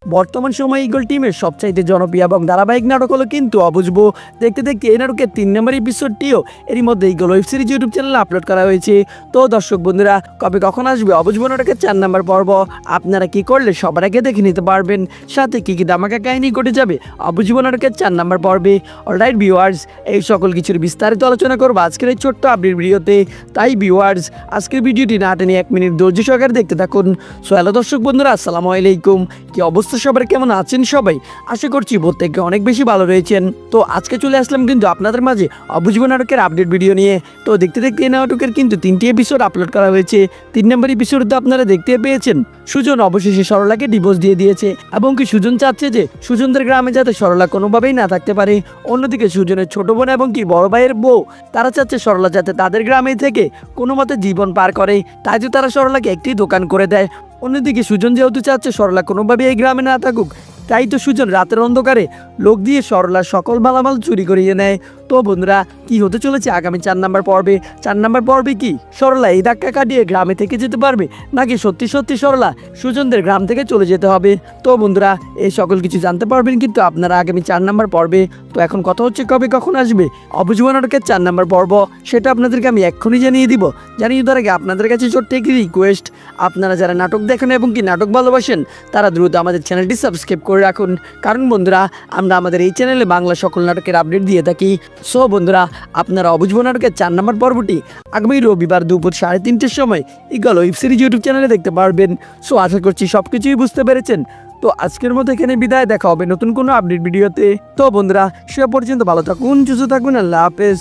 বর্তমান সময়ে ইগল টিমের সবচাইতে জনপ্রিয় এবং ধারাবাহিক নাটক হলো কিন্তু অবুঝবো। দেখতে দেখতে এই নাটকের 3 নম্বর এপিসোডটিও এরই মধ্যে ইগল ওয়েব সিরিজ ইউটিউব চ্যানেলে আপলোড করা হয়েছে। তো দর্শক বন্ধুরা, কবে কখন আসবে অবুঝবো নাটকের 4 নম্বর পর্ব, আপনারা কি করলে সবার আগে দেখে নিতে পারবেন, সাথে কি কি ধামাকা কাহিনী ঘটে যাবে অবুঝবো নাটকের 4 নম্বর পর্বে। অলরাইট ভিউয়ার্স, এই সকল কিছুর বিস্তারিত আলোচনা করবো আজকের এই ছোট্ট আপডেট ভিডিওতে। তাই ভিউয়ার্স, আজকের ভিডিওটি না টেনে 1 মিনিট ধৈর্য সহকারে দেখতে থাকুন। সো হ্যালো দর্শক বন্ধুরা, আসসালামু আলাইকুম। কি অবস্থা সবার, কেমন আছেন সবাই? আশা করছি প্রত্যেকে অনেক বেশি ভালো রয়েছেন। তো আজকে চলে আসলাম কিন্তু আপনাদের মাঝে অবুঝবো নাটকের আপডেট ভিডিও নিয়ে। তো দেখতে দেখতে এই নাটকের কিন্তু 3টি এপিসোড আপলোড করা হয়েছে। 3 নম্বর এপিসোডে আপনারা দেখতে পেয়েছেন সুজন অবশেষে সরলাকে ডিভোর্স দিয়ে দিয়েছে এবং কি সুজন চাচ্ছে যে সুজনদের গ্রামে যাতে সরলা কোনোভাবেই না থাকতে পারে। অন্যদিকে সুজনের ছোট বোন এবং কি বড় ভাইয়ের বউ তারা চাচ্ছে সরলা যাতে তাদের গ্রামে থেকে কোনো মতে জীবন পার করে, তাই তো তারা সরলাকে একটি দোকান করে দেয়। অন্যদিকে সুজন যেহেতু চাচ্ছে সরলা কোনোভাবে এই গ্রামে না থাকুক, তাই তো সুজন রাতের অন্ধকারে লোক দিয়ে সরলার সকল মালামাল চুরি করিয়ে নেয়। তো বন্ধুরা, কি হতে চলেছে আগামী 4 নম্বর পর্বে? 4 নম্বর পর্বে কি সরলা এই ধাক্কা কাটিয়ে গ্রামে থেকে যেতে পারবে, নাকি সত্যি সত্যি সরলা সুজনদের গ্রাম থেকে চলে যেতে হবে? তো বন্ধুরা, এই সকল কিছু জানতে পারবেন কিন্তু আপনারা আগামী 4 নম্বর পর্বে। তো এখন কথা হচ্ছে কবে কখন আসবে অবুঝবো নাটকের 4 নম্বর পর্ব, সেটা আপনাদেরকে আমি এক্ষুনি জানিয়ে দিব। জানিয়ে দেওয়ার আগে আপনাদের কাছে ছোট্ট একটি রিকোয়েস্ট, আপনারা যারা নাটক দেখেন এবং কি নাটক ভালোবাসেন তারা দ্রুত আমাদের চ্যানেলটি সাবস্ক্রাইব করে রাখুন, কারণ বন্ধুরা আমরা আমাদের এই চ্যানেলে বাংলা সকল নাটকের আপডেট দিয়ে থাকি। সো বন্ধুরা, আপনারা অবুঝবো নাটকের 4 নম্বর পর্বটি আগামী রবিবার দুপুর 3:30টার সময় ইগল ওয়েব সিরিজ ইউটিউব চ্যানেলে দেখতে পারবেন। সো আশা করছি সবকিছুই বুঝতে পেরেছেন। তো আজকের মতো এখানে বিদায়, দেখা হবে নতুন কোনো আপডেট ভিডিওতে। তো বন্ধুরা, সে পর্যন্ত ভালো থাকুন, সুস্থ থাকুন, আল্লাহ হাফেজ।